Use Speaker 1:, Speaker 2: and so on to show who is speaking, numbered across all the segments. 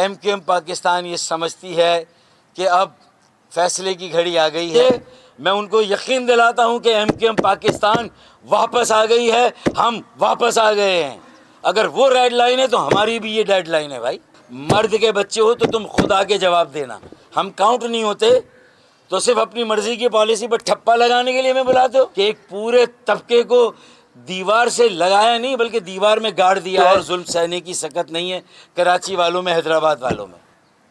Speaker 1: M Q M Pakistan یہ سمجھتی ہے کہ اب فیصلے کی گھڑی آ گئی ہے. میں ان کو یقین دلاتا ہوں کہ ایم کیو ایم پاکستان واپس آ گئی ہے. ہم واپس آ گئے ہیں. اگر وہ ریڈ لائن ہے تو ہماری بھی یہ ڈیڈ لائن ہے. بھائی مرد کے بچے ہو تو تم خود آ کے جواب دینا. ہم کاؤنٹ نہیں ہوتے تو صرف اپنی مرضی کی پالیسی پر ٹھپا لگانے کے لیے ہمیں بلاتے ہو کہ ایک پورے طبقے کو دیوار سے لگایا نہیں بلکہ دیوار میں گاڑ دیا. اور ظلم سہنے کی سکت نہیں ہے کراچی والوں میں, حیدرآباد والوں میں.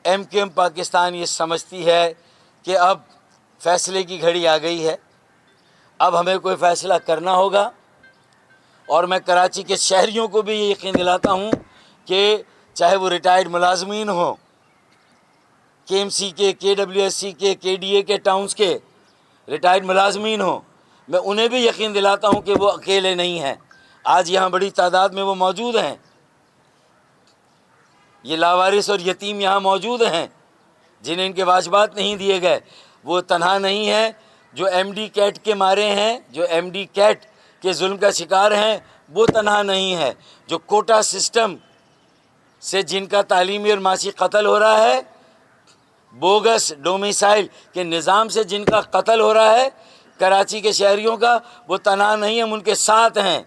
Speaker 1: ایم کیو ایم پاکستان یہ سمجھتی ہے کہ اب فیصلے کی گھڑی آ گئی ہے. اب ہمیں کوئی فیصلہ کرنا ہوگا. اور میں کراچی کے شہریوں کو بھی یہ یقین دلاتا ہوں کہ چاہے وہ ریٹائرڈ ملازمین ہوں, کے ایم سی کے, کے ڈبلیو ایس سی کے, کے ڈی اے کے, ٹاؤنز کے ریٹائرڈ ملازمین ہوں, میں انہیں بھی یقین دلاتا ہوں کہ وہ اکیلے نہیں ہیں. آج یہاں بڑی تعداد میں وہ موجود ہیں. یہ لاوارث اور یتیم یہاں موجود ہیں جنہیں ان کے واجبات نہیں دیے گئے. وہ تنہا نہیں ہیں. جو ایم ڈی کیٹ کے مارے ہیں, جو ایم ڈی کیٹ کے ظلم کا شکار ہیں, وہ تنہا نہیں ہے. جو کوٹا سسٹم سے جن کا تعلیمی اور معاشی قتل ہو رہا ہے, بوگس ڈومیسائل کے نظام سے جن کا قتل ہو رہا ہے کراچی کے شہریوں کا, وہ تنہا نہیں. ہم ان کے ساتھ ہیں.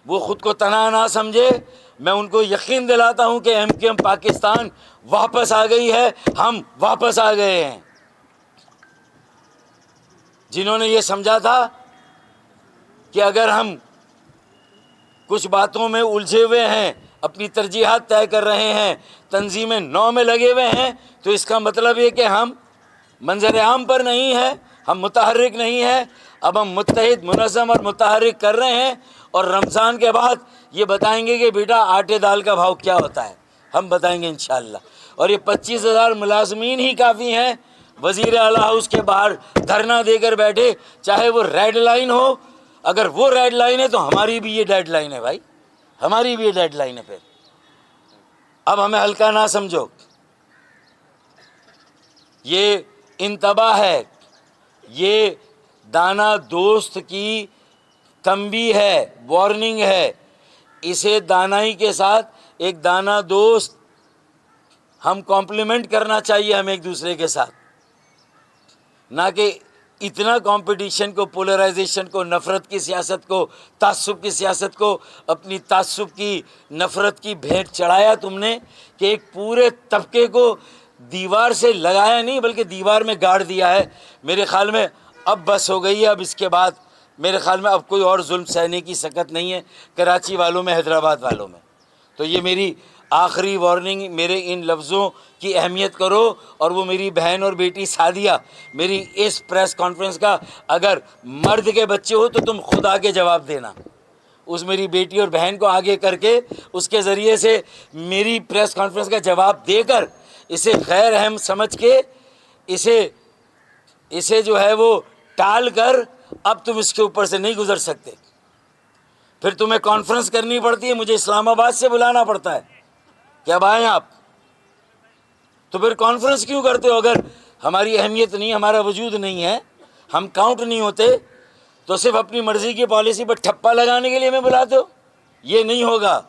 Speaker 1: وہ خود کو تنہا نہ سمجھے. میں ان کو یقین دلاتا ہوں کہ ایم کیو ایم پاکستان واپس آ گئی ہے. ہم واپس آ گئے ہیں. جنہوں نے یہ سمجھا تھا کہ اگر ہم کچھ باتوں میں الجھے ہوئے ہیں, اپنی ترجیحات طے کر رہے ہیں, تنظیم نو میں لگے ہوئے ہیں, تو اس کا مطلب یہ کہ ہم منظر عام پر نہیں ہیں, ہم متحرک نہیں ہیں. اب ہم متحد, منظم اور متحرک کر رہے ہیں. اور رمضان کے بعد یہ بتائیں گے کہ بیٹا آٹے دال کا بھاؤ کیا ہوتا ہے. ہم بتائیں گے انشاءاللہ. اور یہ 25,000 ملازمین ہی کافی ہیں. وزیر اعلیٰ ہاؤس کے باہر دھرنا دے کر بیٹھے, چاہے وہ ریڈ لائن ہو. اگر وہ ریڈ لائن ہے تو ہماری بھی یہ ڈیڈ لائن ہے. بھائی ہماری بھی یہ ڈیڈ لائن ہے. پھر اب ہمیں ہلکا نہ سمجھو. یہ انتباہ ہے, یہ دانا دوست کی تنبیہ ہے, وارننگ ہے. اسے دانائی کے ساتھ ایک دانا دوست ہم کمپلیمنٹ کرنا چاہیے ہمیں ایک دوسرے کے ساتھ, نہ کہ اتنا کمپٹیشن کو, پولرائزیشن کو, نفرت کی سیاست کو, تعصب کی سیاست کو, اپنی تعصب کی, نفرت کی بھیٹ چڑھایا تم نے کہ ایک پورے طبقے کو دیوار سے لگایا نہیں بلکہ دیوار میں گاڑ دیا ہے. میرے خیال میں اب بس ہو گئی ہے. اب اس کے بعد میرے خیال میں اب کوئی اور ظلم سہنے کی سکت نہیں ہے کراچی والوں میں, حیدرآباد والوں میں. تو یہ میری آخری وارننگ. میرے ان لفظوں کی اہمیت کرو. اور وہ میری بہن اور بیٹی سعدیہ, میری اس پریس کانفرنس کا اگر مرد کے بچے ہو تو تم خود آ کے جواب دینا. اس میری بیٹی اور بہن کو آگے کر کے اس کے ذریعے سے میری پریس کانفرنس کا جواب دے کر اسے غیر اہم سمجھ کے اسے جو ہے وہ ٹال کر اب تم اس کے اوپر سے نہیں گزر سکتے. پھر تمہیں کانفرنس کرنی پڑتی ہے, مجھے اسلام آباد سے بلانا پڑتا ہے کہ اب آئیں آپ. تو پھر کانفرنس کیوں کرتے ہو اگر ہماری اہمیت نہیں, ہمارا وجود نہیں ہے, ہم کاؤنٹ نہیں ہوتے تو صرف اپنی مرضی کی پالیسی پر ٹھپا لگانے کے لیے ہمیں بلاتے ہو؟ یہ نہیں ہوگا.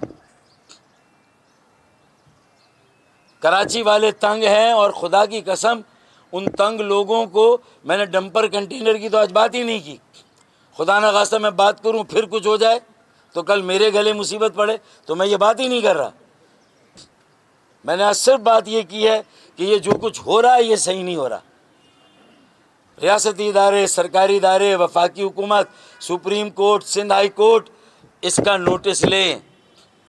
Speaker 1: کراچی والے تنگ ہیں اور خدا کی قسم ان تنگ لوگوں کو میں نے ڈمپر کنٹینر کی تو آج بات ہی نہیں کی. خدا نہ خواستہ میں بات کروں پھر کچھ ہو جائے تو کل میرے گلے مصیبت پڑے, تو میں یہ بات ہی نہیں کر رہا. میں نے آج صرف بات یہ کی ہے کہ یہ جو کچھ ہو رہا ہے یہ صحیح نہیں ہو رہا. ریاستی ادارے, سرکاری ادارے, وفاقی حکومت, supreme court, Sindh high court اس کا نوٹس لیں.